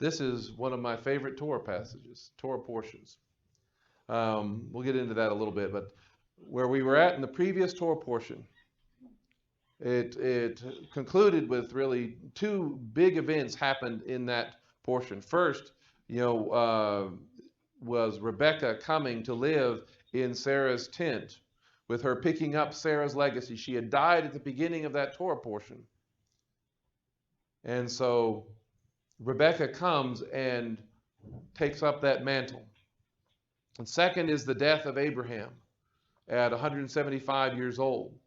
This is one of my favorite Torah passages, Torah portions. We'll get into that a little bit, but where we were at in the previous Torah portion, it concluded with really two big events happened in that portion. First, was Rebekah coming to live in Sarah's tent with her picking up Sarah's legacy. She had died at the beginning of that Torah portion. And so Rebekah comes and takes up that mantle. And second is the death of Abraham at 175 years old.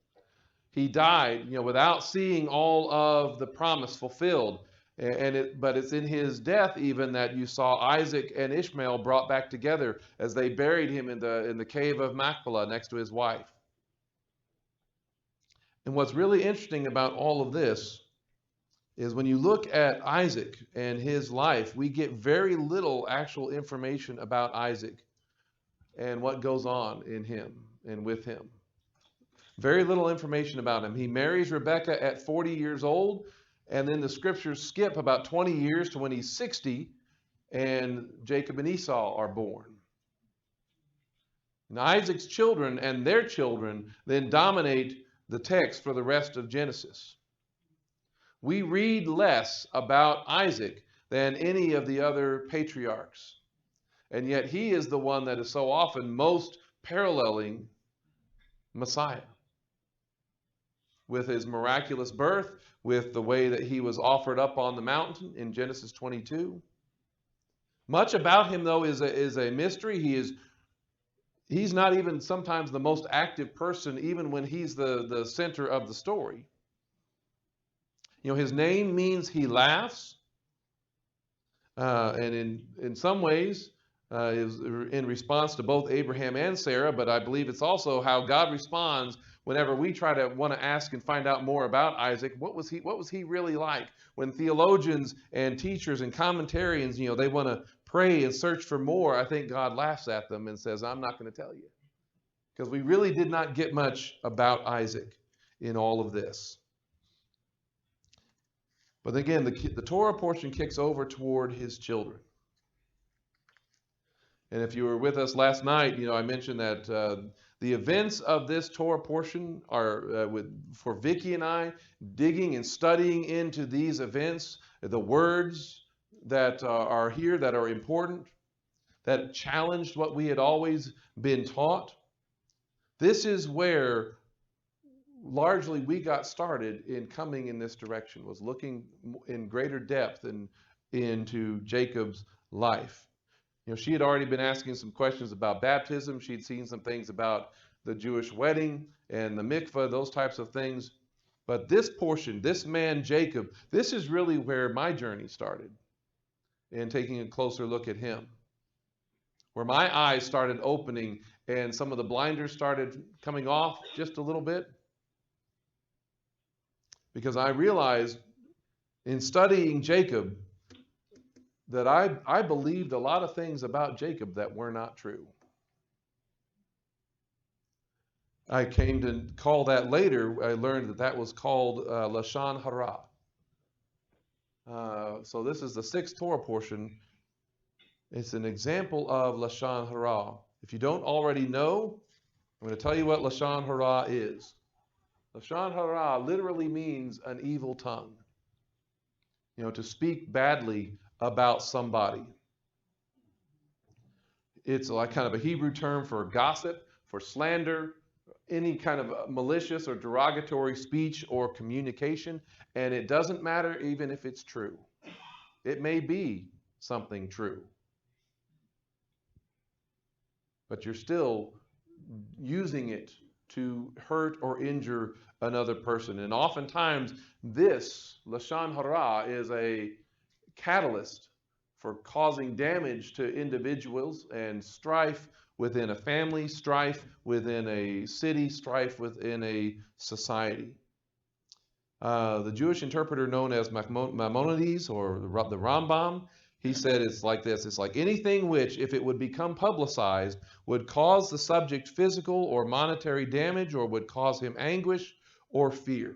He died, without seeing all of the promise fulfilled. But it's in his death even that you saw Isaac and Ishmael brought back together as they buried him in the cave of Machpelah next to his wife. And what's really interesting about all of this is when you look at Isaac and his life, we get very little actual information about Isaac and what goes on in him and with him. Very little information about him. He marries Rebekah at 40 years old, and then the scriptures skip about 20 years to when he's 60, and Jacob and Esau are born. And Isaac's children and their children then dominate the text for the rest of Genesis. We read less about Isaac than any of the other patriarchs. And yet he is the one that is so often most paralleling Messiah. With his miraculous birth, with the way that he was offered up on the mountain in Genesis 22. Much about him, though, is a mystery. He's not even sometimes the most active person, even when he's the center of the story. His name means he laughs. And in some ways, is in response to both Abraham and Sarah, but I believe it's also how God responds whenever we want to ask and find out more about Isaac. What was he really like? When theologians and teachers and commentarians, they want to pray and search for more, I think God laughs at them and says, I'm not going to tell you. Because we really did not get much about Isaac in all of this. But again, the Torah portion kicks over toward his children. And if you were with us last night, I mentioned that the events of this Torah portion are, for Vicki and I, digging and studying into these events, the words that are here that are important, that challenged what we had always been taught. This is where largely we got started in coming in this direction, was looking in greater depth into Jacob's life. She had already been asking some questions about baptism. She'd seen some things about the Jewish wedding and the mikveh, those types of things. But this portion, this man Jacob, this is really where my journey started in taking a closer look at him. Where my eyes started opening and some of the blinders started coming off just a little bit. Because I realized in studying Jacob that I believed a lot of things about Jacob that were not true. I came to call that later. I learned that was called Lashon Hara. So this is the sixth Torah portion. It's an example of Lashon Hara. If you don't already know, I'm going to tell you what Lashon Hara is. Lashon Hara literally means an evil tongue. To speak badly about somebody. It's like kind of a Hebrew term for gossip, for slander, any kind of malicious or derogatory speech or communication. And it doesn't matter even if it's true. It may be something true. But you're still using it to hurt or injure another person. And oftentimes this Lashon Hara is a catalyst for causing damage to individuals and strife within a family, strife within a city, strife within a society. The Jewish interpreter known as Maimonides, or the Rambam, he said it's like this. It's like anything which, if it would become publicized, would cause the subject physical or monetary damage, or would cause him anguish or fear.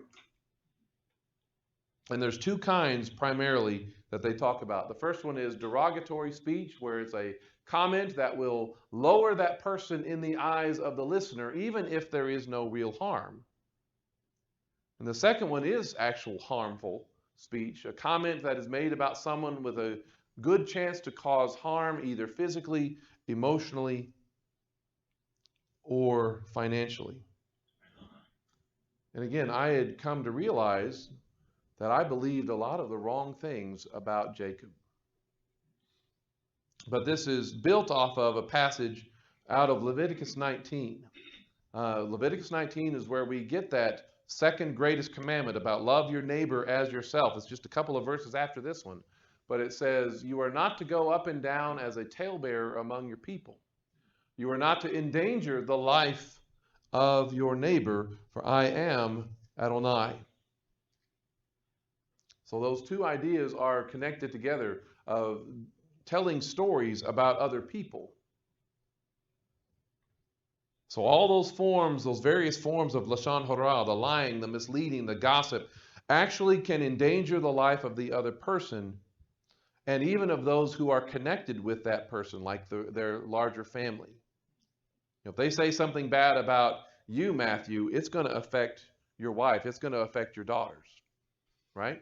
And there's two kinds primarily that they talk about. The first one is derogatory speech, where it's a comment that will lower that person in the eyes of the listener, even if there is no real harm. And the second one is actual harmful speech, a comment that is made about someone with a good chance to cause harm, either physically, emotionally, or financially. And again, I had come to realize that I believed a lot of the wrong things about Jacob. But this is built off of a passage out of Leviticus 19. Leviticus 19 is where we get that second greatest commandment about love your neighbor as yourself. It's just a couple of verses after this one. But it says, you are not to go up and down as a talebearer among your people. You are not to endanger the life of your neighbor, for I am Adonai. So those two ideas are connected together of telling stories about other people. So all those forms, those various forms of Lashon Hara, the lying, the misleading, the gossip, actually can endanger the life of the other person, and even of those who are connected with that person, like their larger family. If they say something bad about you, Matthew, it's going to affect your wife. It's going to affect your daughters, right?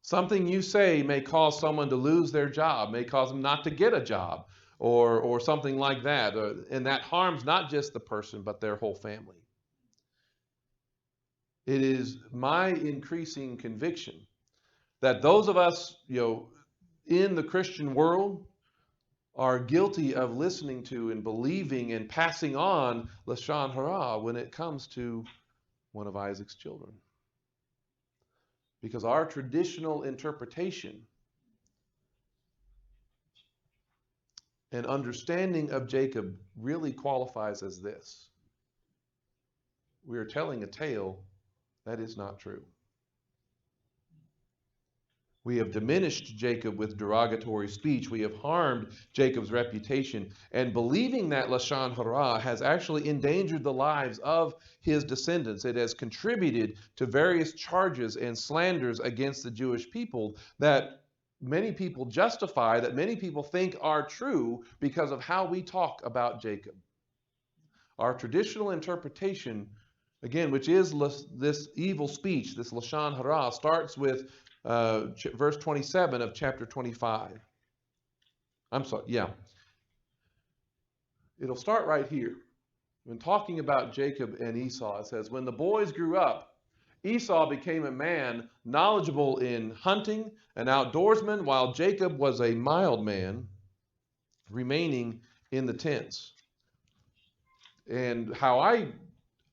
Something you say may cause someone to lose their job, may cause them not to get a job, or something like that. And that harms not just the person, but their whole family. It is my increasing conviction that those of us, in the Christian world are guilty of listening to and believing and passing on Lashon Hara when it comes to one of Isaac's children. Because our traditional interpretation and understanding of Jacob really qualifies as this: we are telling a tale that is not true. We have diminished Jacob with derogatory speech. We have harmed Jacob's reputation. And believing that Lashon Hara has actually endangered the lives of his descendants. It has contributed to various charges and slanders against the Jewish people that many people justify, that many people think are true because of how we talk about Jacob. Our traditional interpretation, again, which is this evil speech, this Lashon Hara, starts with verse 27 of chapter 25. It'll start right here. When talking about Jacob and Esau, it says, when the boys grew up, Esau became a man knowledgeable in hunting, an outdoorsman, while Jacob was a mild man, remaining in the tents. And how I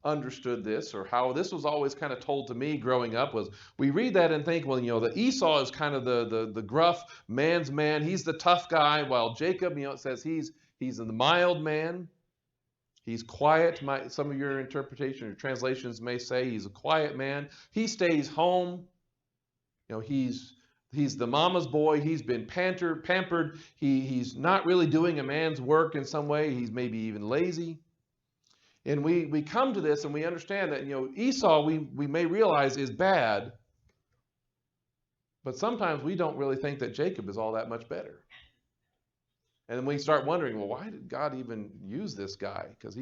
understood this, or how this was always kind of told to me growing up, was we read that and think, well, the Esau is kind of the gruff man's man. He's the tough guy, while Jacob, it says he's the mild man. He's quiet. Some of your interpretation or translations may say he's a quiet man. He stays home. He's the mama's boy. He's been pampered. He's not really doing a man's work in some way. He's maybe even lazy. And we come to this and we understand that, Esau, we may realize, is bad. But sometimes we don't really think that Jacob is all that much better. And then we start wondering, well, why did God even use this guy? Because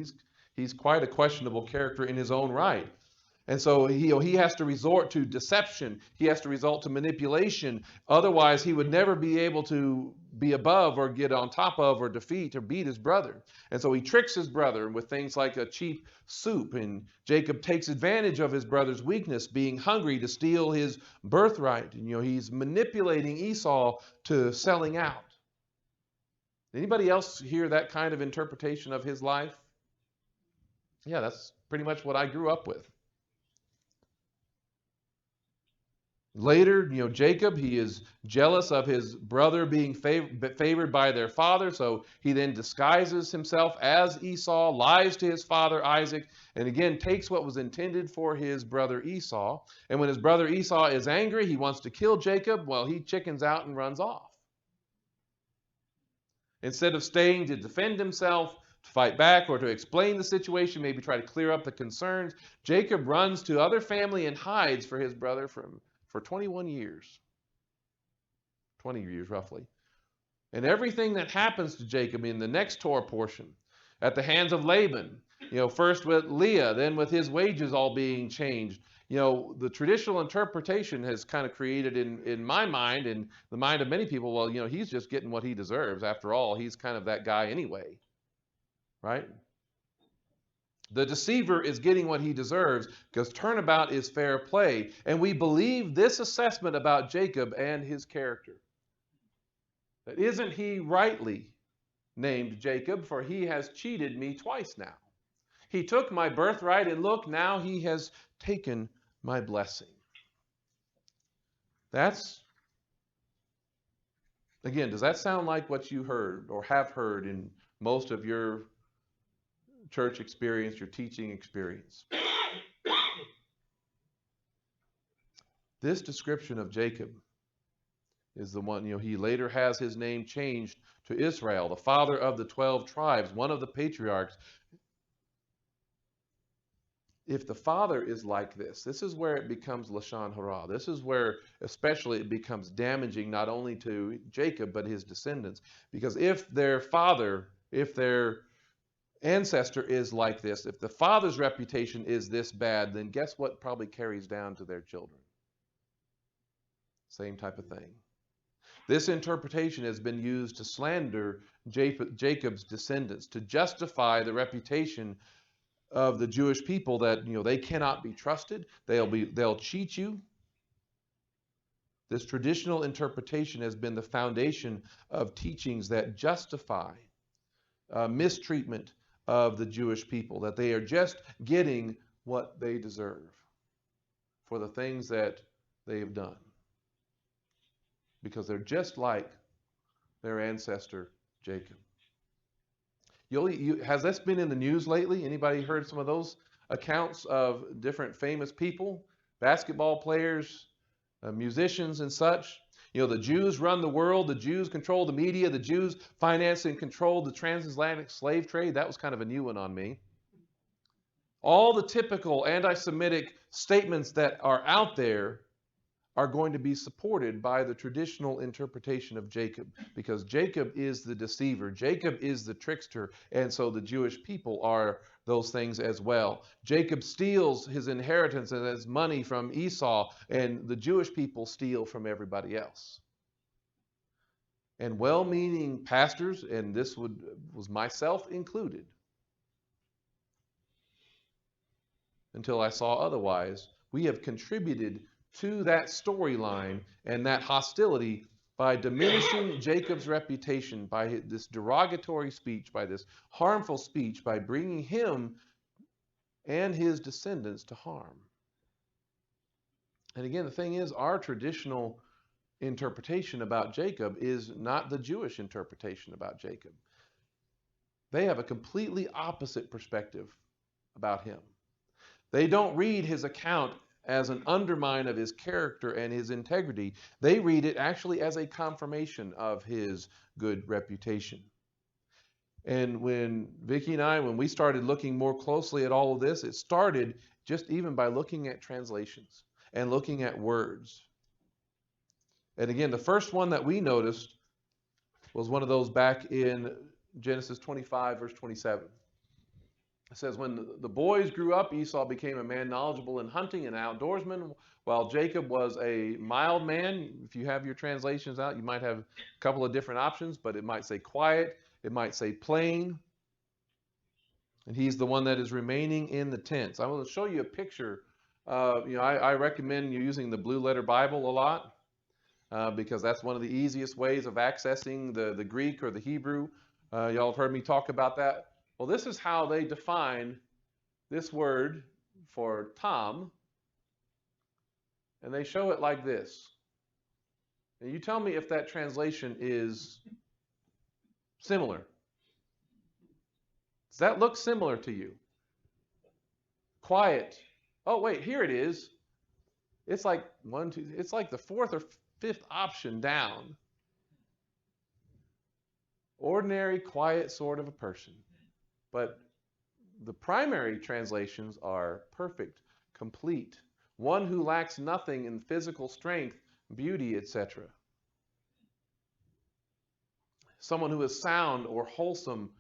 he's quite a questionable character in his own right. And so he has to resort to deception. He has to resort to manipulation. Otherwise, he would never be able to be above or get on top of or defeat or beat his brother. And so he tricks his brother with things like a cheap soup. And Jacob takes advantage of his brother's weakness, being hungry, to steal his birthright. And, he's manipulating Esau to selling out. Anybody else hear that kind of interpretation of his life? Yeah, that's pretty much what I grew up with. Later, Jacob, he is jealous of his brother being favored by their father, so he then disguises himself as Esau, lies to his father Isaac, and again takes what was intended for his brother Esau. And when his brother Esau is angry, he wants to kill Jacob. Well, he chickens out and runs off. Instead of staying to defend himself, to fight back, or to explain the situation, maybe try to clear up the concerns, Jacob runs to other family and hides for his brother from for 21 years. 20 years roughly. And everything that happens to Jacob in the next Torah portion, at the hands of Laban, first with Leah, then with his wages all being changed. The traditional interpretation has kind of created in my mind and the mind of many people, well, he's just getting what he deserves. After all, he's kind of that guy anyway, right? The deceiver is getting what he deserves because turnabout is fair play. And we believe this assessment about Jacob and his character. That isn't he rightly named Jacob, for he has cheated me twice now. He took my birthright, and look, now he has taken my blessing. Again, does that sound like what you heard or have heard in most of your church experience, your teaching experience? This description of Jacob is the one, he later has his name changed to Israel, the father of the 12 tribes, one of the patriarchs. If the father is like this is where it becomes Lashon Hara. This is where especially it becomes damaging not only to Jacob but his descendants. Because if their father, if their ancestor is like this, if the father's reputation is this bad, then guess what probably carries down to their children? Same type of thing. This interpretation has been used to slander Jacob's descendants, to justify the reputation of the Jewish people that they cannot be trusted. They'll cheat you. This traditional interpretation has been the foundation of teachings that justify mistreatment of the Jewish people, that they are just getting what they deserve for the things that they have done, because they're just like their ancestor Jacob. Has this been in the news lately? Anybody heard some of those accounts of different famous people, basketball players, musicians and such? The Jews run the world. The Jews control the media. The Jews finance and control the transatlantic slave trade. That was kind of a new one on me. All the typical anti-Semitic statements that are out there are going to be supported by the traditional interpretation of Jacob, because Jacob is the deceiver. Jacob is the trickster, and so the Jewish people are those things as well. Jacob steals his inheritance and his money from Esau, and the Jewish people steal from everybody else. And well-meaning pastors, and this was myself included, until I saw otherwise, we have contributed to that storyline and that hostility by diminishing Jacob's reputation, by this derogatory speech, by this harmful speech, by bringing him and his descendants to harm. And again, the thing is, our traditional interpretation about Jacob is not the Jewish interpretation about Jacob. They have a completely opposite perspective about him. They don't read his account as an undermine of his character and his integrity. They read it actually as a confirmation of his good reputation. And when Vicki and I, when we started looking more closely at all of this, it started just even by looking at translations and looking at words. And again, the first one that we noticed was one of those back in Genesis 25, verse 27. It says, when the boys grew up, Esau became a man knowledgeable in hunting and outdoorsman, while Jacob was a mild man. If you have your translations out, you might have a couple of different options, but it might say quiet, it might say plain. And he's the one that is remaining in the tents. I want to show you a picture. I recommend you using the Blue Letter Bible a lot, because that's one of the easiest ways of accessing the Greek or the Hebrew. Y'all have heard me talk about that. Well, this is how they define this word for Tom, and they show it like this. And you tell me if that translation is similar. Does that look similar to you? Quiet. Oh, wait, here it is. It's like it's like the fourth or fifth option down. Ordinary, quiet sort of a person. But the primary translations are perfect, complete, one who lacks nothing in physical strength, beauty, etc. Someone who is sound or wholesome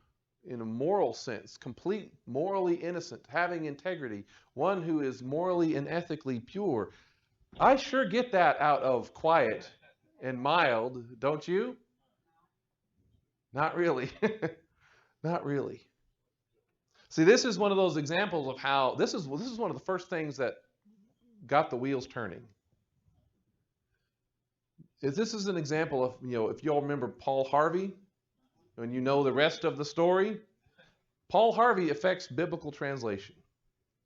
in a moral sense, complete, morally innocent, having integrity, one who is morally and ethically pure. I sure get that out of quiet and mild, don't you? Not really. Not really. See, this is one of those examples of how this is one of the first things that got the wheels turning. This is an example of, if you all remember Paul Harvey, and you know the rest of the story, Paul Harvey affects biblical translation.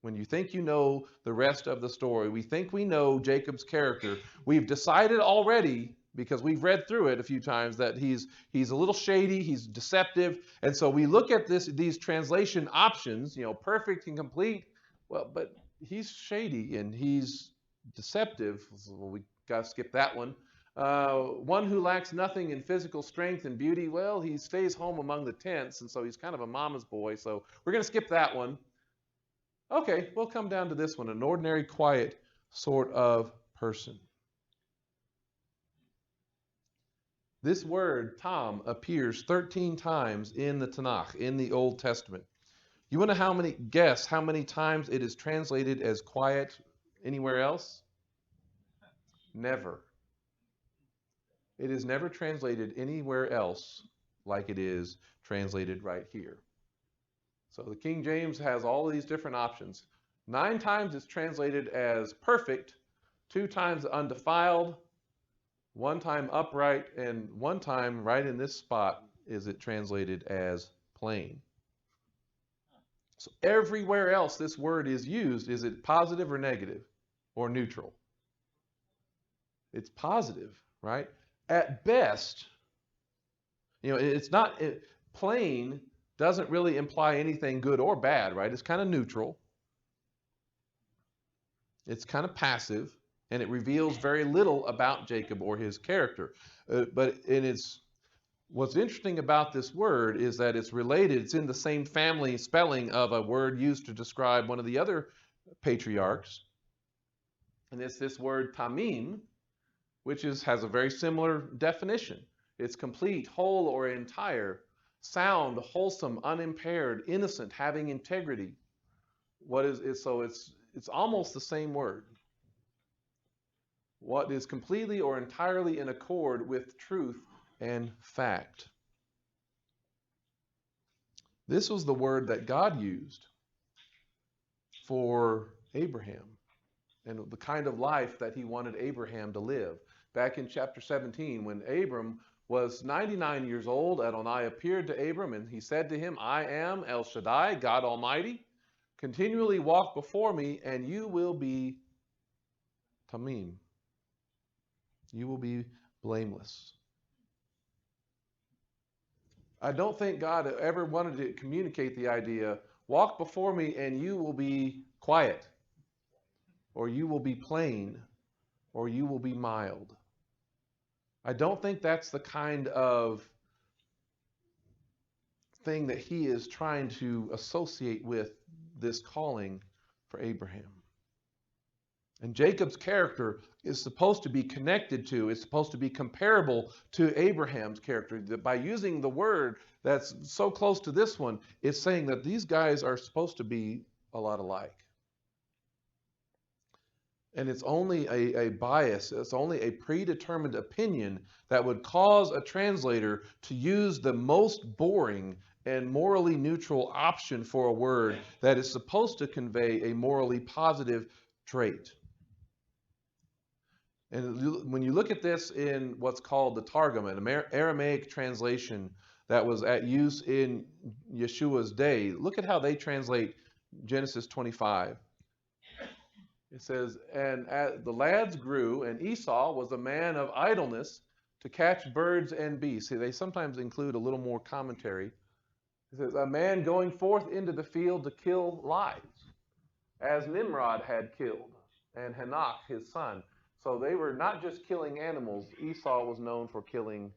When you think you know the rest of the story, we think we know Jacob's character. We've decided already, because we've read through it a few times, that he's a little shady, he's deceptive, and so we look at these translation options, perfect and complete. Well, but he's shady and he's deceptive. Well, we got to skip that one. One who lacks nothing in physical strength and beauty, well, he stays home among the tents, and so he's kind of a mama's boy, so we're going to skip that one. Okay, we'll come down to this one, an ordinary, quiet sort of person. This word, tam, appears 13 times in the Tanakh, in the Old Testament. You want to guess how many times it is translated as quiet anywhere else? Never. It is never translated anywhere else like it is translated right here. So the King James has all of these different options. 9 times it's translated as perfect, 2 times undefiled, 1 time upright, and 1 time right in this spot is it translated as plain. So everywhere else this word is used, is it positive or negative or neutral? It's positive, right? At best, it's not, plain doesn't really imply anything good or bad, right? It's kind of neutral. It's kind of passive, and it reveals very little about Jacob or his character. What's interesting about this word is that it's related, it's in the same family spelling of a word used to describe one of the other patriarchs. And it's this word tamim, which has a very similar definition. It's complete, whole, or entire, sound, wholesome, unimpaired, innocent, having integrity. So it's almost the same word. What is completely or entirely in accord with truth and fact. This was the word that God used for Abraham and the kind of life that he wanted Abraham to live. Back in chapter 17, when Abram was 99 years old, Adonai appeared to Abram and he said to him, I am El Shaddai, God Almighty. Continually walk before me and you will be tamim. You will be blameless. I don't think God ever wanted to communicate the idea, walk before me and you will be quiet, or you will be plain, or you will be mild. I don't think that's the kind of thing that he is trying to associate with this calling for Abraham. And Jacob's character is supposed to be connected to, is supposed to be comparable to Abraham's character. By using the word that's so close to this one, it's saying that these guys are supposed to be a lot alike. And it's only a bias, it's only a predetermined opinion that would cause a translator to use the most boring and morally neutral option for a word that is supposed to convey a morally positive trait. And when you look at this in what's called the Targum, an Aramaic translation that was at use in Yeshua's day, look at how they translate Genesis 25. It says, and the lads grew, and Esau was a man of idleness to catch birds and beasts. See, they sometimes include a little more commentary. It says, a man going forth into the field to kill lives, as Nimrod had killed, and Hanok his son. So they were not just killing animals. Esau was known for killing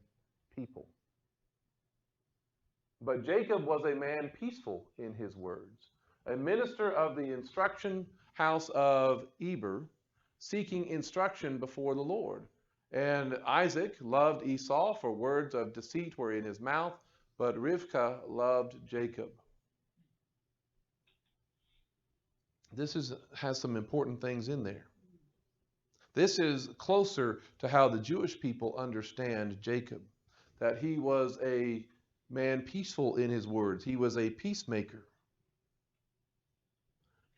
people. But Jacob was a man peaceful in his words, a minister of the instruction house of Eber, seeking instruction before the Lord. And Isaac loved Esau, for words of deceit were in his mouth, but Rivkah loved Jacob. Has some important things in there. This is closer to how the Jewish people understand Jacob, that he was a man peaceful in his words. He was a peacemaker.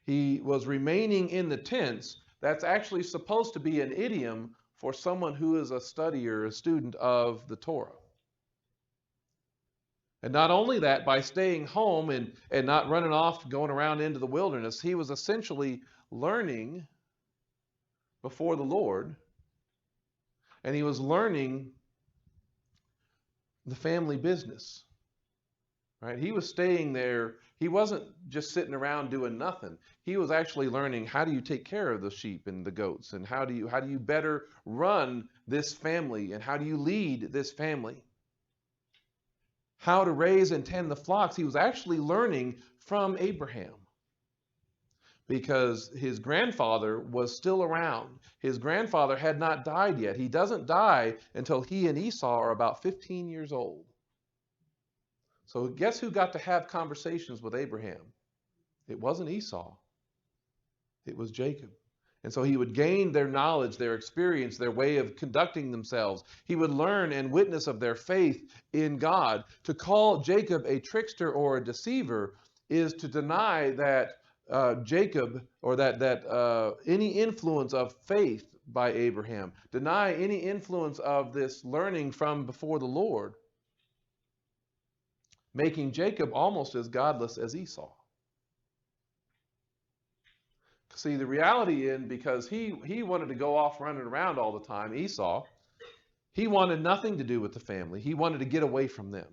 He was remaining in the tents. That's actually supposed to be an idiom for someone who is a studier, a student of the Torah. And not only that, by staying home and not running off, going around into the wilderness, he was essentially learning before the Lord, and he was learning the family business. Right? He was staying there. He wasn't just sitting around doing nothing. He was actually learning, how do you take care of the sheep and the goats, and how do you better run this family, and how do you lead this family? How to raise and tend the flocks. He was actually learning from Abraham, because his grandfather was still around. His grandfather had not died yet. He doesn't die until he and Esau are about 15 years old. So guess who got to have conversations with Abraham? It wasn't Esau. It was Jacob. And so he would gain their knowledge, their experience, their way of conducting themselves. He would learn and witness of their faith in God. To call Jacob a trickster or a deceiver is to deny that Jacob, or that any influence of faith by Abraham, deny any influence of this learning from before the Lord, making Jacob almost as godless as Esau. See, the reality because he wanted to go off running around all the time, Esau, he wanted nothing to do with the family. He wanted to get away from them.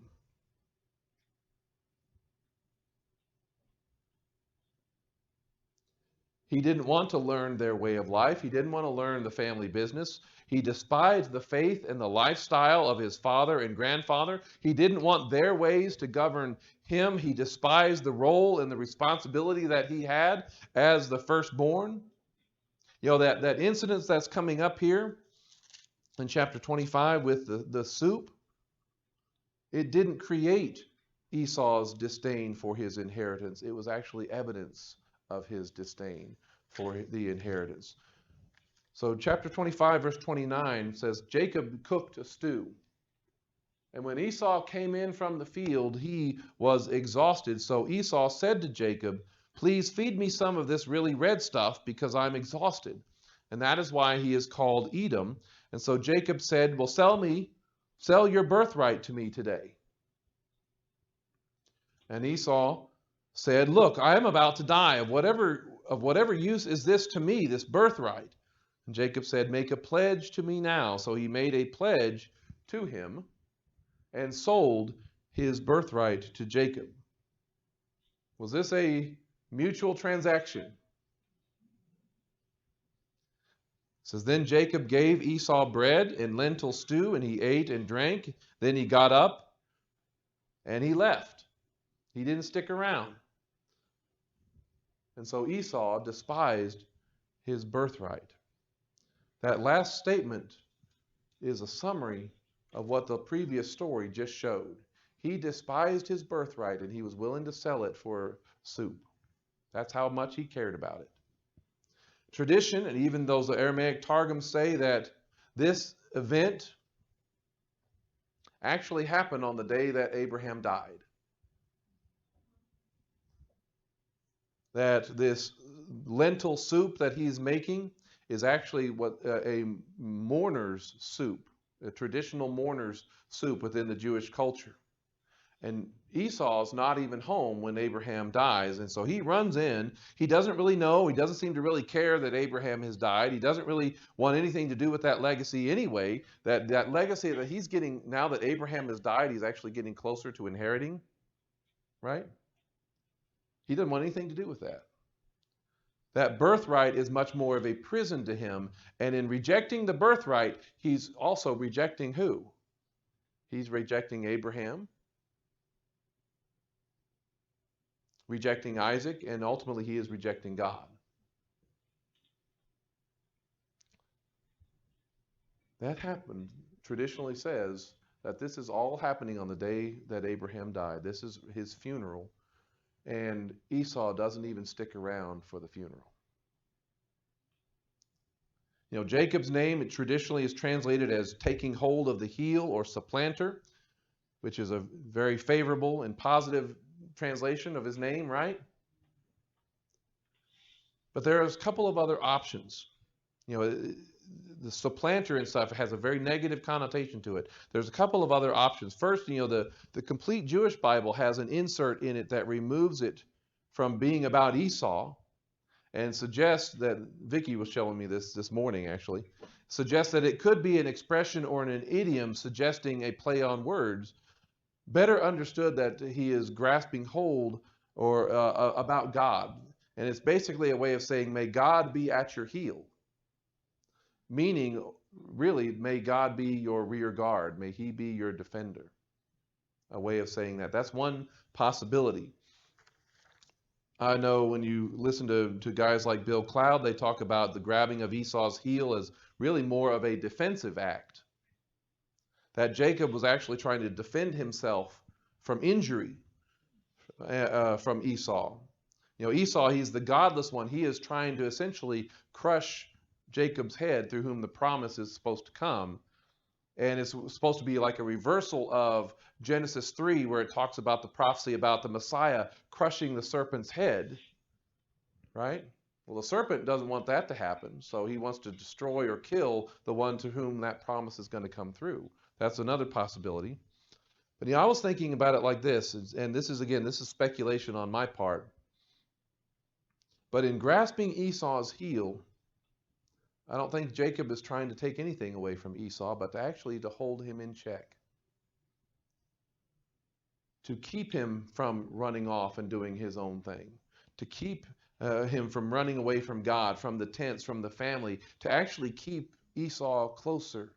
He didn't want to learn their way of life. He didn't want to learn the family business. He despised the faith and the lifestyle of his father and grandfather. He didn't want their ways to govern him. He despised the role and the responsibility that he had as the firstborn. You know, that incident that's coming up here in chapter 25 with the soup, it didn't create Esau's disdain for his inheritance. It was actually evidence of his disdain for the inheritance. So chapter 25, verse 29 says, Jacob cooked a stew. And when Esau came in from the field, he was exhausted. So Esau said to Jacob, please feed me some of this really red stuff, because I'm exhausted. And that is why he is called Edom. And so Jacob said, well, sell your birthright to me today. And Esau said, look, I am about to die. Of whatever use is this to me, this birthright? And Jacob said, make a pledge to me now. So he made a pledge to him and sold his birthright to Jacob. Was this a mutual transaction? It says, then Jacob gave Esau bread and lentil stew, and he ate and drank. Then he got up and he left. He didn't stick around. And so Esau despised his birthright. That last statement is a summary of what the previous story just showed. He despised his birthright, and he was willing to sell it for soup. That's how much he cared about it. Tradition, and even those Aramaic Targums say that this event actually happened on the day that Abraham died. That this lentil soup that he's making is actually what a mourner's soup, a traditional mourner's soup within the Jewish culture. And Esau's not even home when Abraham dies, and so he runs in. He doesn't really know, he doesn't seem to really care that Abraham has died. He doesn't really want anything to do with that legacy anyway. That legacy that he's getting, now that Abraham has died, he's actually getting closer to inheriting, right? He doesn't want anything to do with that. That birthright is much more of a prison to him. And in rejecting the birthright, he's also rejecting who? He's rejecting Abraham, rejecting Isaac, and ultimately he is rejecting God. That happened, traditionally says that this is all happening on the day that Abraham died. This is his funeral, and Esau doesn't even stick around for the funeral. You know, Jacob's name, it traditionally is translated as taking hold of the heel or supplanter, which is a very favorable and positive translation of his name, right? But there's a couple of other options. You know, the supplanter and stuff has a very negative connotation to it. There's a couple of other options. First, you know, the complete Jewish Bible has an insert in it that removes it from being about Esau and suggests that, Vicky was showing me this morning actually, suggests that it could be an expression or an idiom suggesting a play on words, better understood that he is grasping hold or about God. And it's basically a way of saying, may God be at your heel. Meaning, really, may God be your rear guard. May he be your defender. A way of saying that. That's one possibility. I know when you listen to guys like Bill Cloud, they talk about the grabbing of Esau's heel as really more of a defensive act. That Jacob was actually trying to defend himself from injury from Esau. You know, Esau, he's the godless one. He is trying to essentially crush Jacob's head, through whom the promise is supposed to come. And it's supposed to be like a reversal of Genesis 3, where it talks about the prophecy about the Messiah crushing the serpent's head, right? Well, the serpent doesn't want that to happen, so he wants to destroy or kill the one to whom that promise is going to come through. That's another possibility. But I was thinking about it like this, and this is speculation on my part. But in grasping Esau's heel, I don't think Jacob is trying to take anything away from Esau, but to hold him in check. To keep him from running off and doing his own thing. To keep him from running away from God, from the tents, from the family. To actually keep Esau closer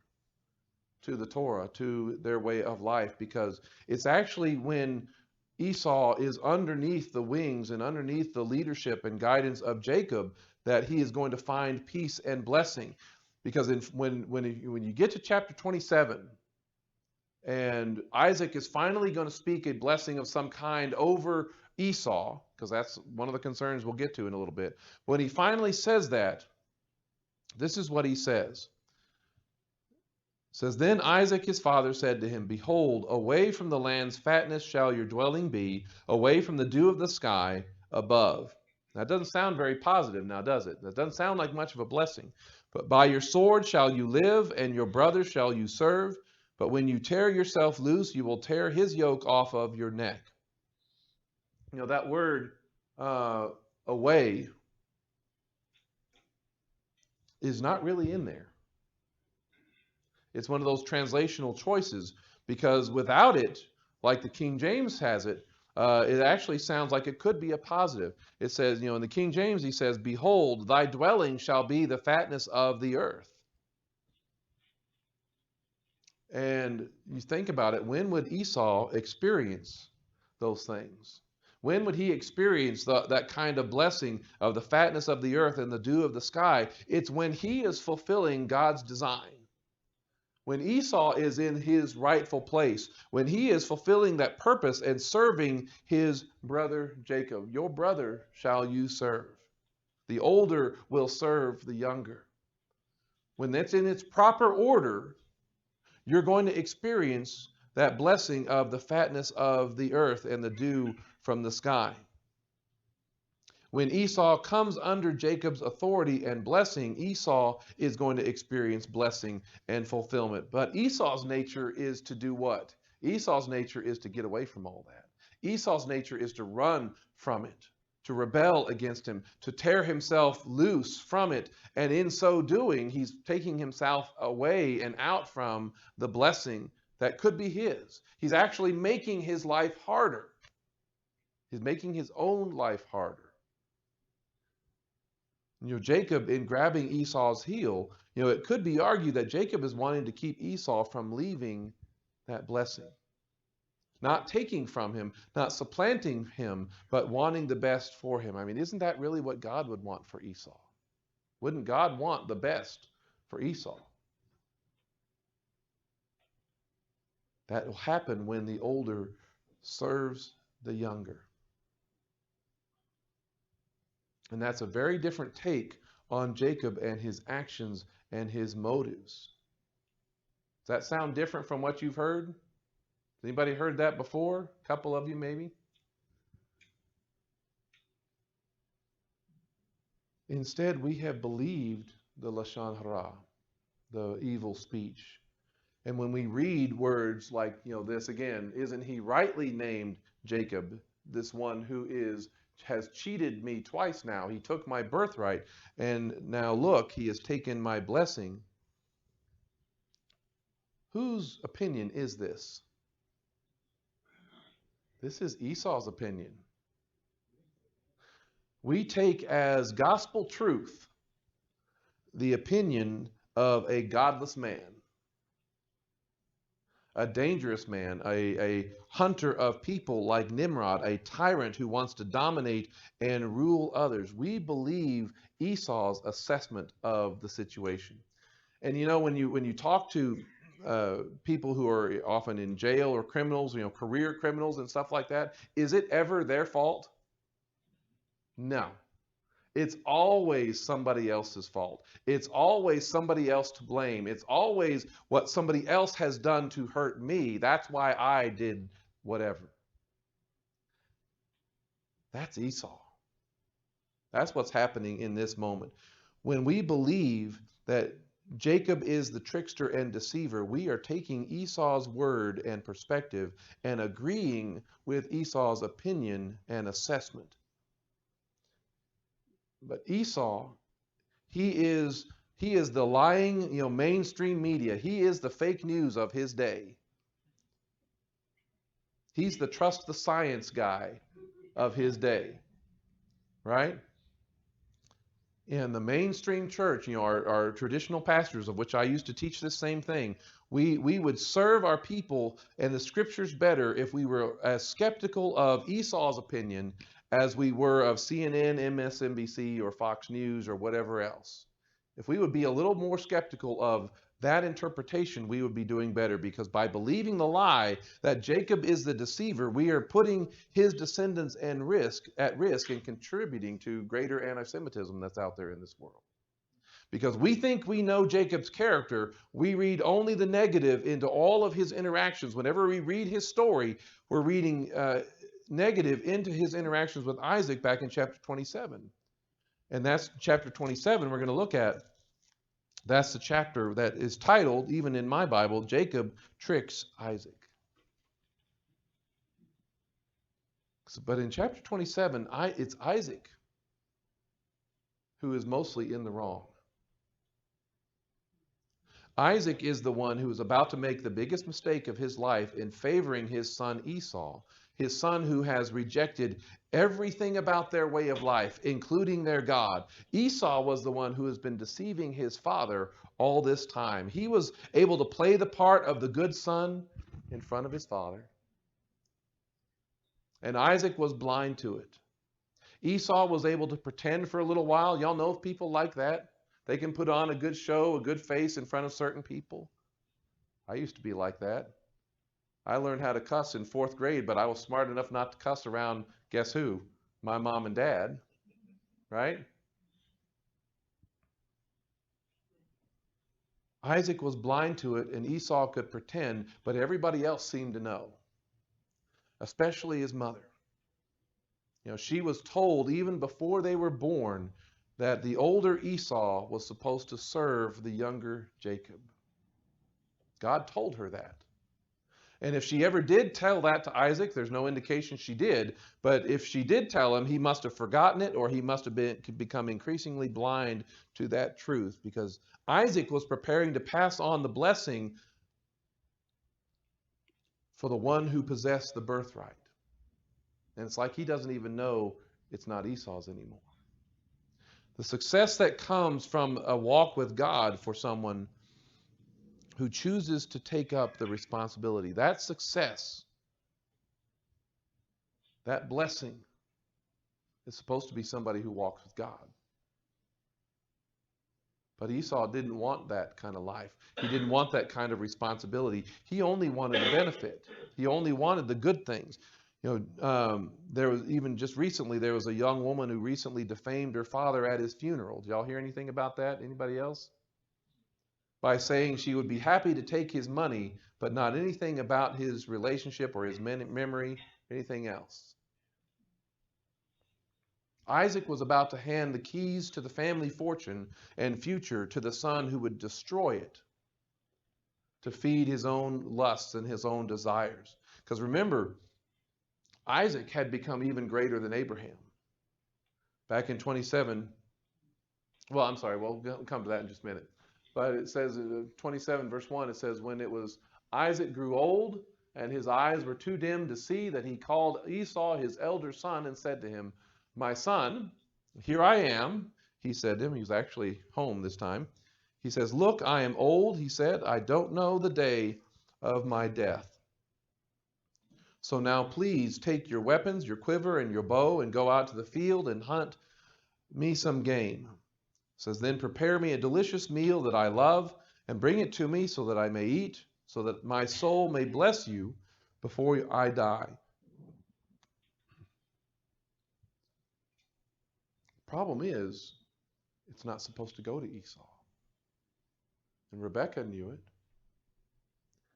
to the Torah, to their way of life. Because it's actually when Esau is underneath the wings and underneath the leadership and guidance of Jacob that he is going to find peace and blessing. Because when you get to chapter 27, and Isaac is finally going to speak a blessing of some kind over Esau, because that's one of the concerns we'll get to in a little bit. When he finally says that, this is what he says. It says, then Isaac his father said to him, behold, away from the land's fatness shall your dwelling be, away from the dew of the sky above. That doesn't sound very positive now, does it? That doesn't sound like much of a blessing. But by your sword shall you live, and your brother shall you serve. But when you tear yourself loose, you will tear his yoke off of your neck. You know, that word away is not really in there. It's one of those translational choices, because without it, like the King James has it, it actually sounds like it could be a positive. It says, you know, in the King James, he says, behold, thy dwelling shall be the fatness of the earth. And you think about it, when would Esau experience those things? When would he experience that kind of blessing of the fatness of the earth and the dew of the sky? It's when he is fulfilling God's design. When Esau is in his rightful place, when he is fulfilling that purpose and serving his brother Jacob. Your brother shall you serve. The older will serve the younger. When that's in its proper order, you're going to experience that blessing of the fatness of the earth and the dew from the sky. When Esau comes under Jacob's authority and blessing, Esau is going to experience blessing and fulfillment. But Esau's nature is to do what? Esau's nature is to get away from all that. Esau's nature is to run from it, to rebel against him, to tear himself loose from it. And in so doing, he's taking himself away and out from the blessing that could be his. He's actually making his life harder. He's making his own life harder. You know, Jacob, in grabbing Esau's heel, you know, it could be argued that Jacob is wanting to keep Esau from leaving that blessing. Not taking from him, not supplanting him, but wanting the best for him. I mean, isn't that really what God would want for Esau? Wouldn't God want the best for Esau? That will happen when the older serves the younger. And that's a very different take on Jacob and his actions and his motives. Does that sound different from what you've heard? Anybody heard that before? A couple of you maybe? Instead, we have believed the Lashon Hara, the evil speech. And when we read words like, this again, isn't he rightly named Jacob, this one who has cheated me twice now. He took my birthright, and now look, he has taken my blessing. Whose opinion is this? This is Esau's opinion. We take as gospel truth the opinion of a godless man, a dangerous man, a hunter of people like Nimrod, a tyrant who wants to dominate and rule others. We believe Esau's assessment of the situation. And when you talk to people who are often in jail or criminals, career criminals and stuff like that, is it ever their fault? No. It's always somebody else's fault. It's always somebody else to blame. It's always what somebody else has done to hurt me. That's why I did whatever. That's Esau. That's what's happening in this moment. When we believe that Jacob is the trickster and deceiver, we are taking Esau's word and perspective and agreeing with Esau's opinion and assessment. But Esau, he is the lying, mainstream media. He is the fake news of his day. He's the trust the science guy of his day, right? In the mainstream church, our traditional pastors, of which I used to teach this same thing, we would serve our people and the scriptures better if we were as skeptical of Esau's opinion as we were of CNN, MSNBC, or Fox News, or whatever else. If we would be a little more skeptical of that interpretation, we would be doing better, because by believing the lie that Jacob is the deceiver, we are putting his descendants at risk and contributing to greater anti-Semitism that's out there in this world. Because we think we know Jacob's character, we read only the negative into all of his interactions. Whenever we read his story, we're reading negative into his interactions with Isaac back in chapter 27. And that's chapter 27 we're going to look at. That's the chapter that is titled, even in my Bible, Jacob Tricks Isaac. But in chapter 27, it's Isaac who is mostly in the wrong. Isaac is the one who is about to make the biggest mistake of his life in favoring his son Esau, his son who has rejected everything about their way of life, including their God. Esau was the one who has been deceiving his father all this time. He was able to play the part of the good son in front of his father. And Isaac was blind to it. Esau was able to pretend for a little while. Y'all know of people like that? They can put on a good show, a good face in front of certain people. I used to be like that. I learned how to cuss in 4th grade, but I was smart enough not to cuss around, guess who? My mom and dad, right? Isaac was blind to it, and Esau could pretend, but everybody else seemed to know, especially his mother. She was told even before they were born that the older Esau was supposed to serve the younger Jacob. God told her that. And if she ever did tell that to Isaac, there's no indication she did, but if she did tell him, he must have forgotten it, or he must have become increasingly blind to that truth, because Isaac was preparing to pass on the blessing for the one who possessed the birthright. And it's like he doesn't even know it's not Esau's anymore. The success that comes from a walk with God for someone who chooses to take up the responsibility, that success, that blessing, is supposed to be somebody who walks with God. But Esau didn't want that kind of life. He didn't want that kind of responsibility. He only wanted the benefit. He only wanted the good things. There was even just recently, there was a young woman who recently defamed her father at his funeral. Did y'all hear anything about that? Anybody else? By saying she would be happy to take his money, but not anything about his relationship or his memory, anything else. Isaac was about to hand the keys to the family fortune and future to the son who would destroy it to feed his own lusts and his own desires. Because remember, Isaac had become even greater than Abraham. Back in 27, well, I'm sorry, we'll come to that in just a minute. But it says in 27 verse 1, it says, when it was Isaac grew old and his eyes were too dim to see, that he called Esau his elder son and said to him, my son, here I am, he said to him. He was actually home this time. He says, look, I am old, he said. I don't know the day of my death. So now please take your weapons, your quiver, and your bow, and go out to the field and hunt me some game. It says, then prepare me a delicious meal that I love, and bring it to me so that I may eat, so that my soul may bless you before I die. Problem is, it's not supposed to go to Esau. And Rebekah knew it.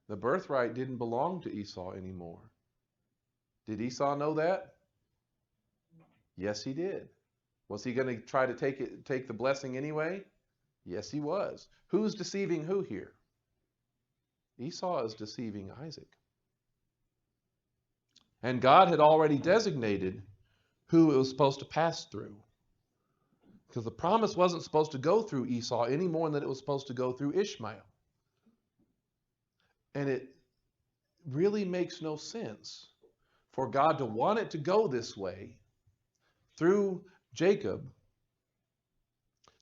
The birthright didn't belong to Esau anymore. Did Esau know that? Yes, he did. Was he going to try to take the blessing anyway? Yes, he was. Who's deceiving who here? Esau is deceiving Isaac. And God had already designated who it was supposed to pass through. Because the promise wasn't supposed to go through Esau any more than it was supposed to go through Ishmael. And it really makes no sense for God to want it to go this way through Jacob.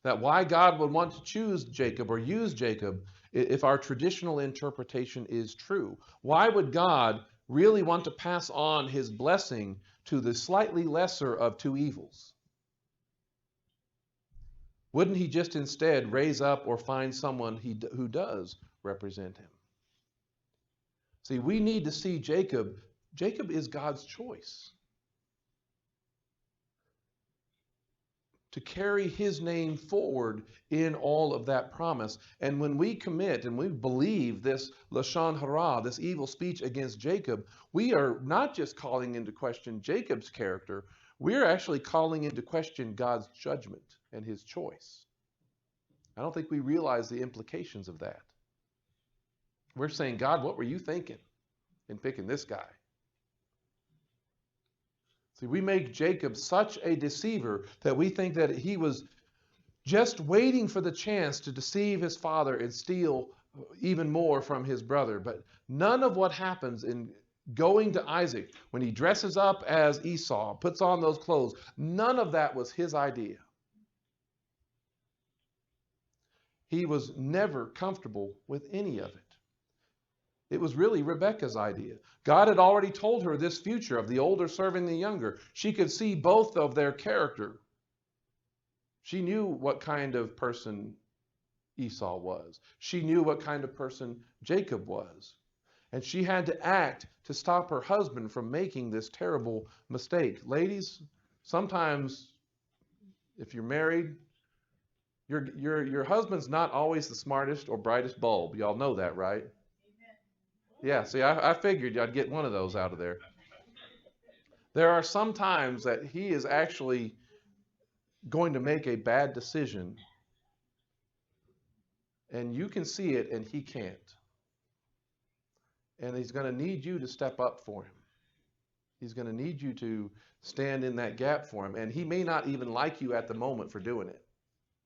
That why God would want to choose Jacob or use Jacob if our traditional interpretation is true. Why would God really want to pass on his blessing to the slightly lesser of two evils? Wouldn't he just instead raise up or find someone who does represent him? See, we need to see Jacob. Jacob is God's choice to carry his name forward in all of that promise. And when we commit and we believe this Lashon Hara, this evil speech against Jacob, we are not just calling into question Jacob's character, we're actually calling into question God's judgment and his choice. I don't think we realize the implications of that. We're saying, God, what were you thinking in picking this guy? See, we make Jacob such a deceiver that we think that he was just waiting for the chance to deceive his father and steal even more from his brother. But none of what happens in going to Isaac, when he dresses up as Esau, puts on those clothes, none of that was his idea. He was never comfortable with any of it. It was really Rebekah's idea. God had already told her this future of the older serving the younger. She could see both of their character. She knew what kind of person Esau was. She knew what kind of person Jacob was. And she had to act to stop her husband from making this terrible mistake. Ladies, sometimes if you're married, your husband's not always the smartest or brightest bulb. Y'all know that, right? Yeah, see, I figured I'd get one of those out of there. There are some times that he is actually going to make a bad decision, and you can see it and he can't. And he's going to need you to step up for him. He's going to need you to stand in that gap for him. And he may not even like you at the moment for doing it,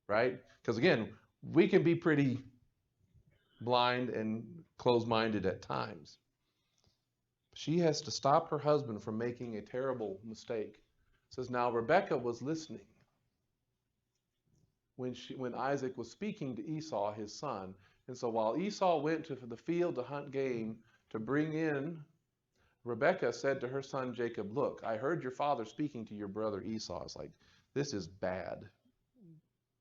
right? Because again, we can be pretty blind and closed-minded at times. She has to stop her husband from making a terrible mistake. It says, now Rebekah was listening when Isaac was speaking to Esau, his son. And so while Esau went to the field to hunt game to bring in, Rebekah said to her son Jacob, look, I heard your father speaking to your brother Esau. It's like, this is bad.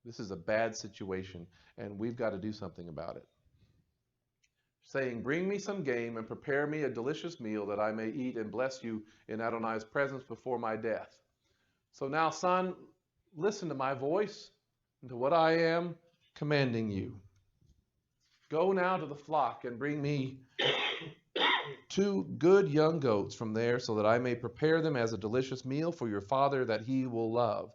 This is a bad situation, and we've got to do something about it. Saying, bring me some game and prepare me a delicious meal that I may eat and bless you in Adonai's presence before my death. So now, son, listen to my voice and to what I am commanding you. Go now to the flock and bring me 2 good young goats from there, so that I may prepare them as a delicious meal for your father that he will love.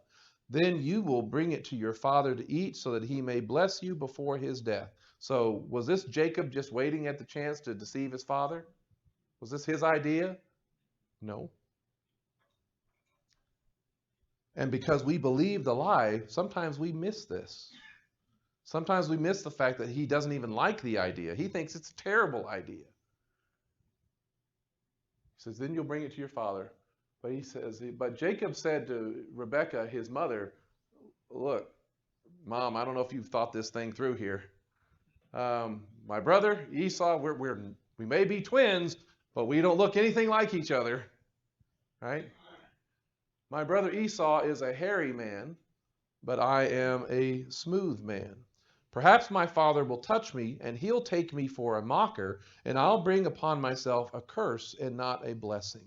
Then you will bring it to your father to eat, so that he may bless you before his death. So was this Jacob just waiting at the chance to deceive his father? Was this his idea? No. And because we believe the lie, sometimes we miss this. Sometimes we miss the fact that he doesn't even like the idea. He thinks it's a terrible idea. He says, then you'll bring it to your father. But he says, but Jacob said to Rebekah, his mother, look, Mom, I don't know if you've thought this thing through here. My brother Esau, we may be twins, but we don't look anything like each other, right? My brother Esau is a hairy man, but I am a smooth man. Perhaps my father will touch me, and he'll take me for a mocker, and I'll bring upon myself a curse and not a blessing.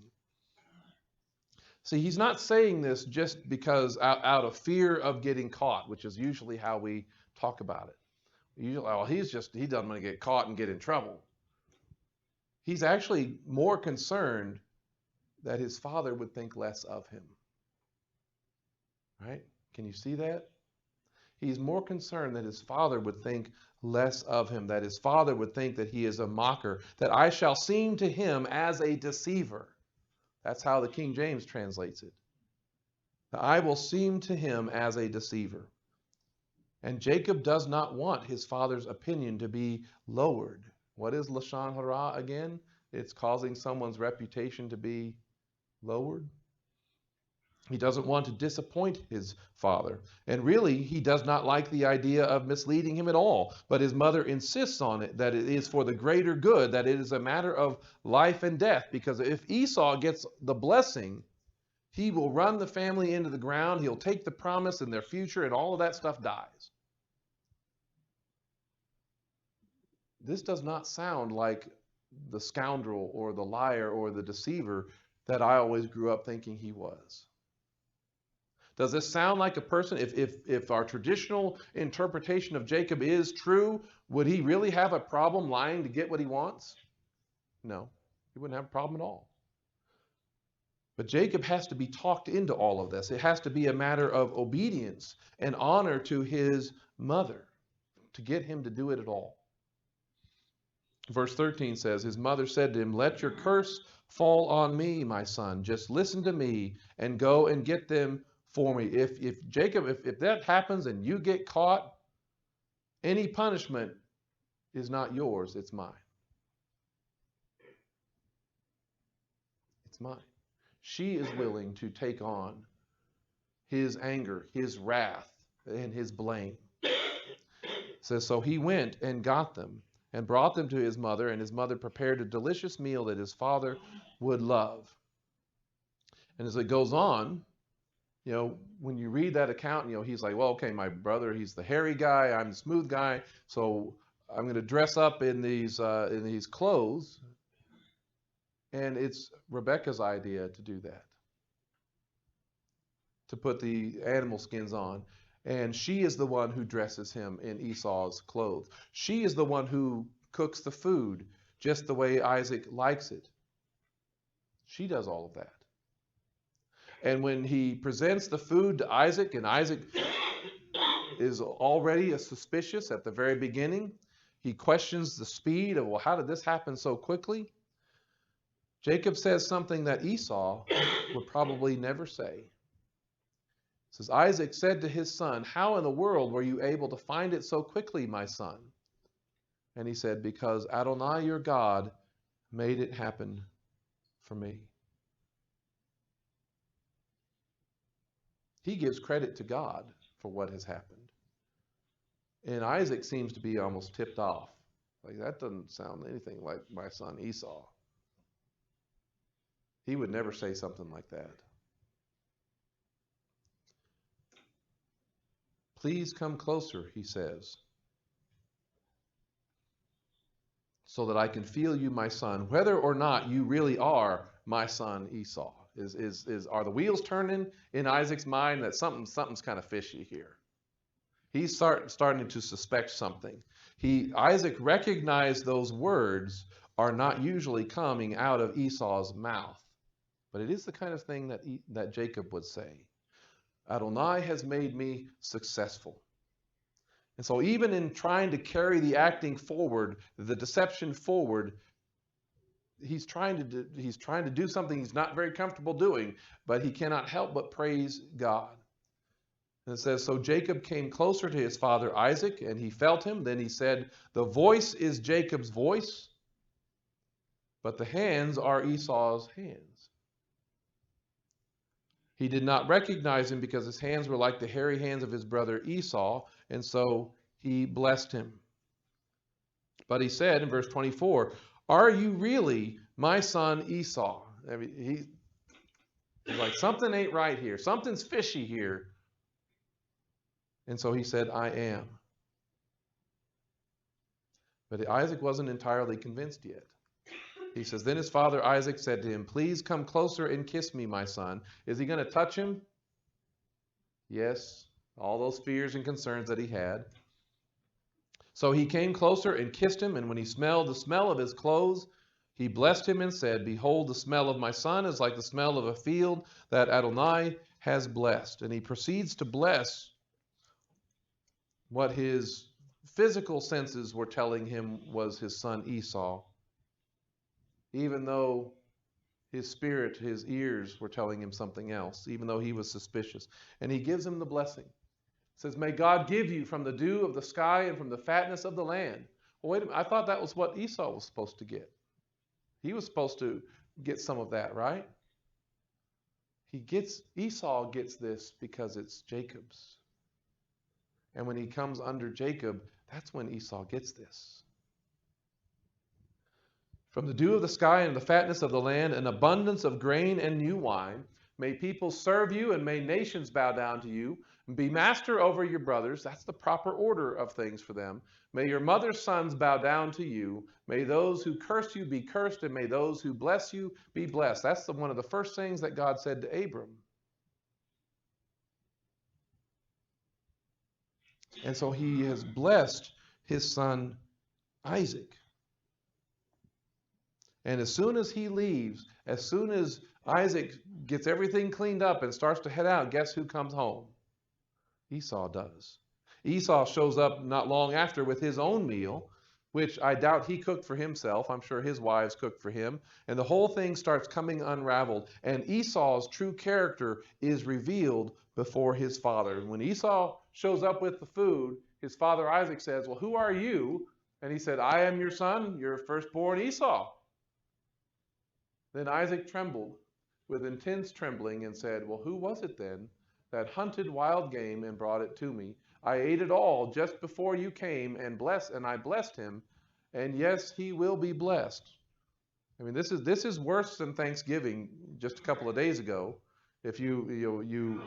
See, he's not saying this just because out of fear of getting caught, which is usually how we talk about it. Usually, well, he doesn't want to get caught and get in trouble. He's actually more concerned that his father would think less of him. Right? Can you see that? He's more concerned that his father would think less of him, that his father would think that he is a mocker, that I shall seem to him as a deceiver. That's how the King James translates it. That I will seem to him as a deceiver. And Jacob does not want his father's opinion to be lowered. What is Lashon Hara again? It's causing someone's reputation to be lowered. He doesn't want to disappoint his father. And really, he does not like the idea of misleading him at all. But his mother insists on it, that it is for the greater good, that it is a matter of life and death. Because if Esau gets the blessing, he will run the family into the ground. He'll take the promise in their future, and all of that stuff dies. This does not sound like the scoundrel or the liar or the deceiver that I always grew up thinking he was. Does this sound like a person, if our traditional interpretation of Jacob is true, would he really have a problem lying to get what he wants? No, he wouldn't have a problem at all. But Jacob has to be talked into all of this. It has to be a matter of obedience and honor to his mother to get him to do it at all. Verse 13 says, his mother said to him, let your curse fall on me, my son. Just listen to me and go and get them for me. If Jacob, if that happens and you get caught, any punishment is not yours, it's mine. It's mine. She is willing to take on his anger, his wrath, and his blame. It says, so he went and got them and brought them to his mother, and his mother prepared a delicious meal that his father would love. And as it goes on, when you read that account, he's like, well, okay, my brother, he's the hairy guy, I'm the smooth guy, so I'm going to dress up in these clothes. And it's Rebekah's idea to do that, to put the animal skins on. And she is the one who dresses him in Esau's clothes. She is the one who cooks the food just the way Isaac likes it. She does all of that. And when he presents the food to Isaac, and Isaac is already suspicious at the very beginning, he questions the speed of, well, how did this happen so quickly? Jacob says something that Esau would probably never say. It says, Isaac said to his son, how in the world were you able to find it so quickly, my son? And he said, because Adonai your God made it happen for me. He gives credit to God for what has happened. And Isaac seems to be almost tipped off. Like, that doesn't sound anything like my son Esau. He would never say something like that. Please come closer, he says, so that I can feel you, my son, whether or not you really are my son Esau. Are the wheels turning in Isaac's mind that something's kind of fishy here? He's starting to suspect something. Isaac recognized those words are not usually coming out of Esau's mouth, but it is the kind of thing that Jacob would say. Adonai has made me successful. And so even in trying to carry the acting forward, the deception forward, he's trying to do something he's not very comfortable doing, but he cannot help but praise God. And it says, so Jacob came closer to his father Isaac, and he felt him. Then he said, the voice is Jacob's voice, but the hands are Esau's hands. He did not recognize him because his hands were like the hairy hands of his brother Esau, and so he blessed him. But he said in verse 24, are you really my son Esau? I mean, he's like, something ain't right here. Something's fishy here. And so he said, I am. But Isaac wasn't entirely convinced yet. He says, then his father Isaac said to him, please come closer and kiss me, my son. Is he going to touch him? Yes, all those fears and concerns that he had. So he came closer and kissed him, and when he smelled the smell of his clothes, he blessed him and said, behold, the smell of my son is like the smell of a field that Adonai has blessed. And he proceeds to bless what his physical senses were telling him was his son Esau, even though his spirit, his ears were telling him something else, even though he was suspicious. And he gives him the blessing. It says, may God give you from the dew of the sky and from the fatness of the land. Well, wait a minute. I thought that was what Esau was supposed to get. He was supposed to get some of that, right? Esau gets this because it's Jacob's. And when he comes under Jacob, that's when Esau gets this. From the dew of the sky and the fatness of the land, an abundance of grain and new wine. May people serve you and may nations bow down to you. Be master over your brothers. That's the proper order of things for them. May your mother's sons bow down to you. May those who curse you be cursed, and may those who bless you be blessed. That's one of the first things that God said to Abram. And so he has blessed his son Isaac. And as soon as he leaves, as soon as Isaac gets everything cleaned up and starts to head out, guess who comes home? Esau does. Esau shows up not long after with his own meal, which I doubt he cooked for himself. I'm sure his wives cooked for him. And the whole thing starts coming unraveled. And Esau's true character is revealed before his father. And when Esau shows up with the food, his father Isaac says, well, who are you? And he said, I am your son, your firstborn Esau. Then Isaac trembled with intense trembling and said, well, who was it then that hunted wild game and brought it to me? I ate it all just before you came and I blessed him, and yes, he will be blessed. I mean, this is worse than Thanksgiving just a couple of days ago. If you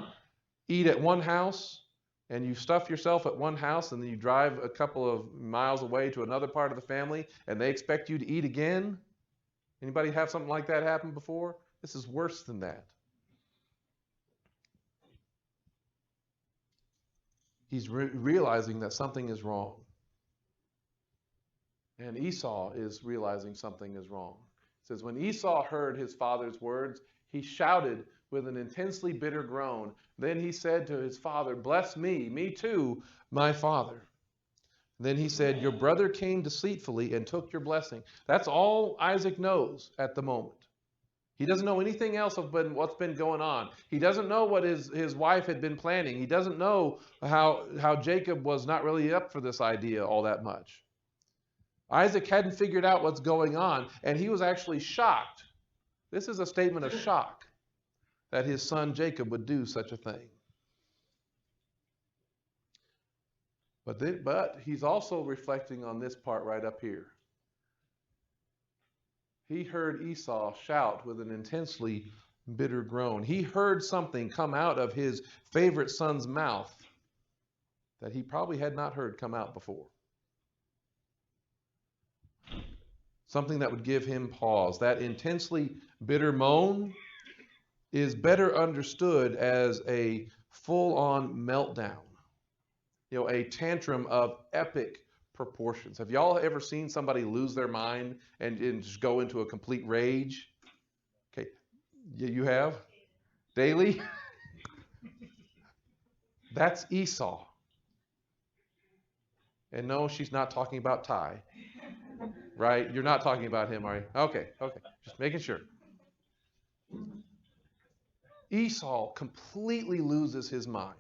eat at one house and you stuff yourself at one house and then you drive a couple of miles away to another part of the family and they expect you to eat again. Anybody have something like that happen before? This is worse than that. He's realizing that something is wrong. And Esau is realizing something is wrong. It says, when Esau heard his father's words, he shouted with an intensely bitter groan. Then he said to his father, bless me too, my father. Then he said, your brother came deceitfully and took your blessing. That's all Isaac knows at the moment. He doesn't know anything else of what's been going on. He doesn't know what his wife had been planning. He doesn't know how Jacob was not really up for this idea all that much. Isaac hadn't figured out what's going on, and he was actually shocked. This is a statement of shock that his son Jacob would do such a thing. But he's also reflecting on this part right up here. He heard Esau shout with an intensely bitter groan. He heard something come out of his favorite son's mouth that he probably had not heard come out before. Something that would give him pause. That intensely bitter moan is better understood as a full-on meltdown, a tantrum of epic proportions. Have y'all ever seen somebody lose their mind and just go into a complete rage? Okay, you have? Daily? That's Esau. And no, she's not talking about Ty, right? You're not talking about him, are you? Okay, just making sure. Esau completely loses his mind.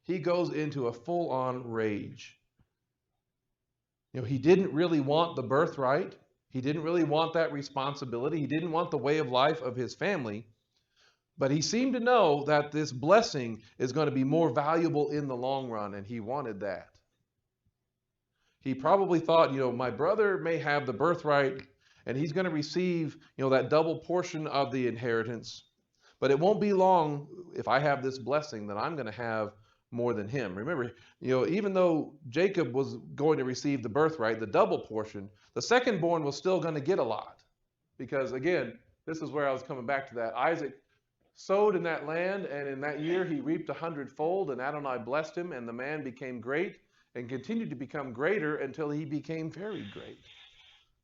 He goes into a full-on rage. He didn't really want the birthright. He didn't really want that responsibility. He didn't want the way of life of his family. But he seemed to know that this blessing is going to be more valuable in the long run, and he wanted that. He probably thought, my brother may have the birthright, and he's going to receive, that double portion of the inheritance. But it won't be long if I have this blessing that I'm going to have more than him. Remember, even though Jacob was going to receive the birthright, the double portion, the second born was still going to get a lot. Because again, this is where I was coming back to that. Isaac sowed in that land, and in that year he reaped 100-fold, and Adonai blessed him, and the man became great and continued to become greater until he became very great.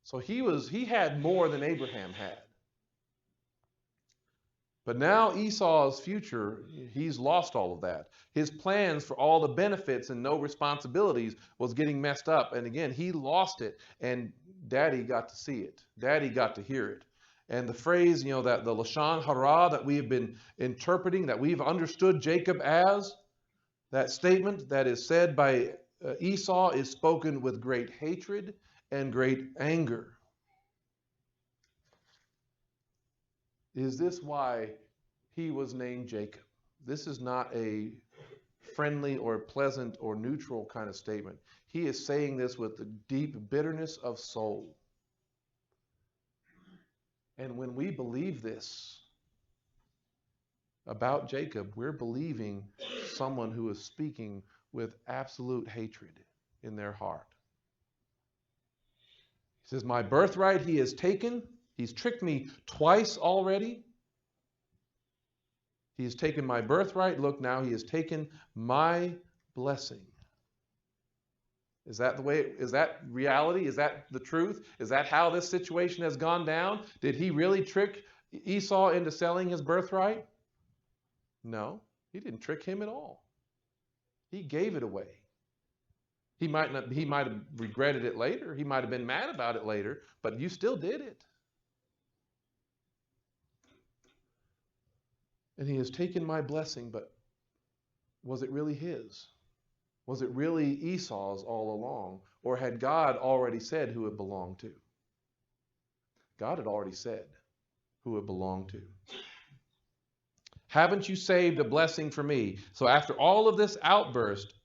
So he had more than Abraham had. But now Esau's future, he's lost all of that. His plans for all the benefits and no responsibilities was getting messed up. And again, he lost it, and Daddy got to see it. Daddy got to hear it. And the phrase, that the Lashon Hara that we have been interpreting, that we've understood Jacob as, that statement that is said by Esau is spoken with great hatred and great anger. Is this why he was named Jacob? This is not a friendly or pleasant or neutral kind of statement. He is saying this with the deep bitterness of soul. And when we believe this about Jacob, we're believing someone who is speaking with absolute hatred in their heart. He says, my birthright he has taken. He's tricked me twice already. He has taken my birthright. Look, now he has taken my blessing. Is that the way? Is that reality? Is that the truth? Is that how this situation has gone down? Did he really trick Esau into selling his birthright? No, he didn't trick him at all. He gave it away. He might have regretted it later. He might have been mad about it later, but you still did it. And he has taken my blessing, but was it really his? Was it really Esau's all along? Or had God already said who it belonged to? God had already said who it belonged to. Haven't you saved a blessing for me? So after all of this outburst,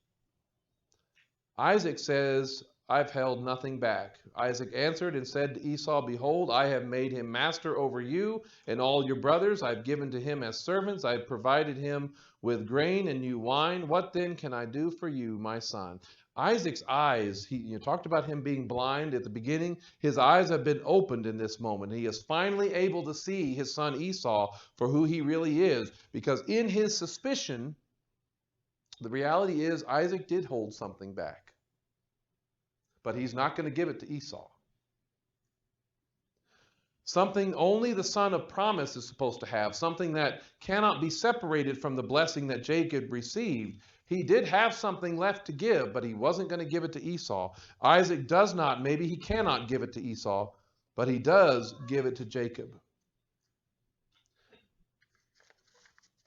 Isaac says, I've held nothing back. Isaac answered and said to Esau, behold, I have made him master over you and all your brothers. I've given to him as servants. I've provided him with grain and new wine. What then can I do for you, my son? Isaac's eyes, you talked about him being blind at the beginning. His eyes have been opened in this moment. He is finally able to see his son Esau for who he really is, because in his suspicion, the reality is Isaac did hold something back. But he's not going to give it to Esau. Something only the son of promise is supposed to have, something that cannot be separated from the blessing that Jacob received. He did have something left to give, but he wasn't going to give it to Esau. Isaac does not, maybe he cannot give it to Esau, but he does give it to Jacob.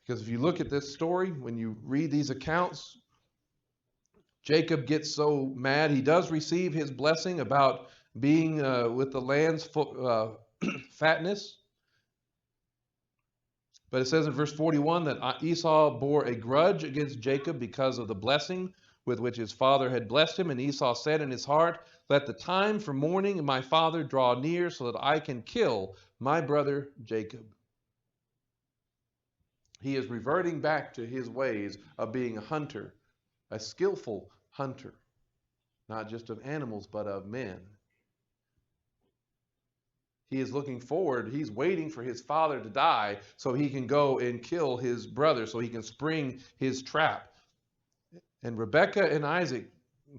Because if you look at this story, when you read these accounts, Jacob gets so mad. He does receive his blessing about being with the land's fatness. But it says in verse 41 that Esau bore a grudge against Jacob because of the blessing with which his father had blessed him. And Esau said in his heart, let the time for mourning my father draw near so that I can kill my brother Jacob. He is reverting back to his ways of being a hunter a skillful hunter, not just of animals, but of men. He is looking forward. He's waiting for his father to die so he can go and kill his brother, so he can spring his trap. And Rebekah and Isaac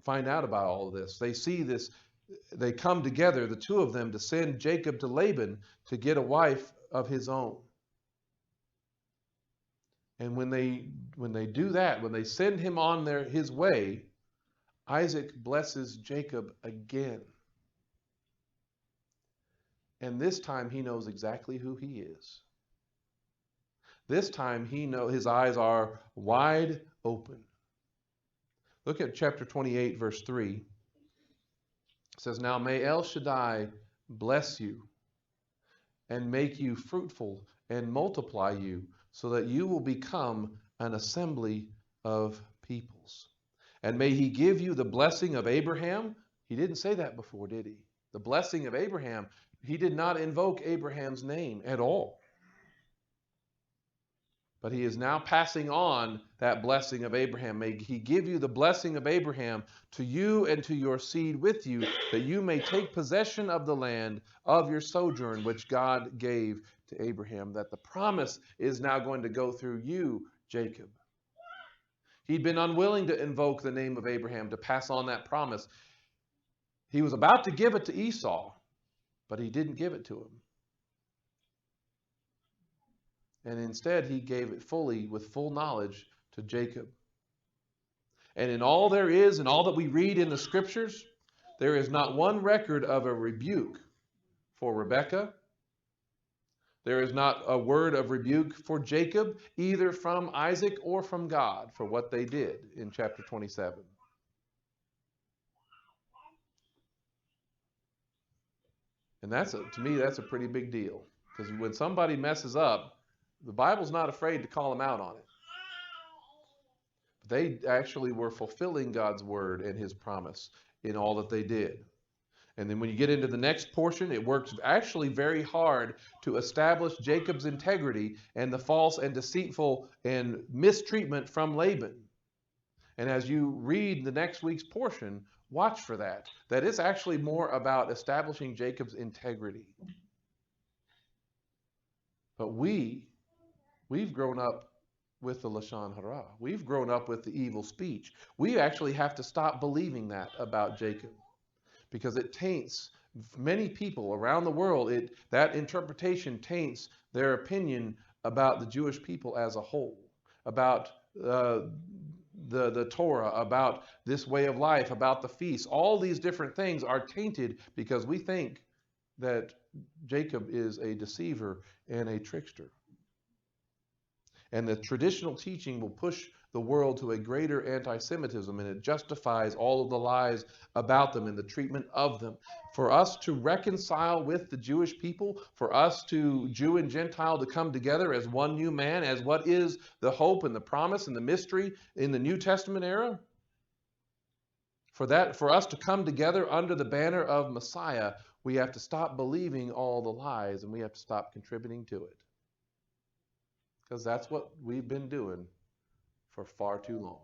find out about all of this. They see this. They come together, the two of them, to send Jacob to Laban to get a wife of his own. And when they do that, when they send him on his way, Isaac blesses Jacob again. And this time he knows exactly who he is. This time his eyes are wide open. Look at chapter 28, verse 3. It says, "Now may El Shaddai bless you and make you fruitful and multiply you, so that you will become an assembly of peoples. And may he give you the blessing of Abraham." He didn't say that before, did he? The blessing of Abraham. He did not invoke Abraham's name at all. But he is now passing on that blessing of Abraham. May he give you the blessing of Abraham to you and to your seed with you, that you may take possession of the land of your sojourn, which God gave to Abraham. That the promise is now going to go through you, Jacob. He'd been unwilling to invoke the name of Abraham, to pass on that promise. He was about to give it to Esau, but he didn't give it to him. And instead, he gave it fully, with full knowledge, to Jacob. And in all there is, and all that we read in the scriptures, there is not one record of a rebuke for Rebekah. There is not a word of rebuke for Jacob, either from Isaac or from God, for what they did in chapter 27. And to me, that's a pretty big deal. Because when somebody messes up, the Bible's not afraid to call them out on it. They actually were fulfilling God's word and his promise in all that they did. And then when you get into the next portion, it works actually very hard to establish Jacob's integrity and the false and deceitful and mistreatment from Laban. And as you read the next week's portion, watch for that. That it's actually more about establishing Jacob's integrity. But we've grown up with the Lashon Hara. We've grown up with the evil speech. We actually have to stop believing that about Jacob, because it taints many people around the world. That interpretation taints their opinion about the Jewish people as a whole, about the Torah, about this way of life, about the feasts. All these different things are tainted because we think that Jacob is a deceiver and a trickster. And the traditional teaching will push the world to a greater anti-Semitism, and it justifies all of the lies about them and the treatment of them. For us to reconcile with the Jewish people, for us to, Jew and Gentile, to come together as one new man, as what is the hope and the promise and the mystery in the New Testament era, for us to come together under the banner of Messiah, we have to stop believing all the lies, and we have to stop contributing to it. Because that's what we've been doing for far too long.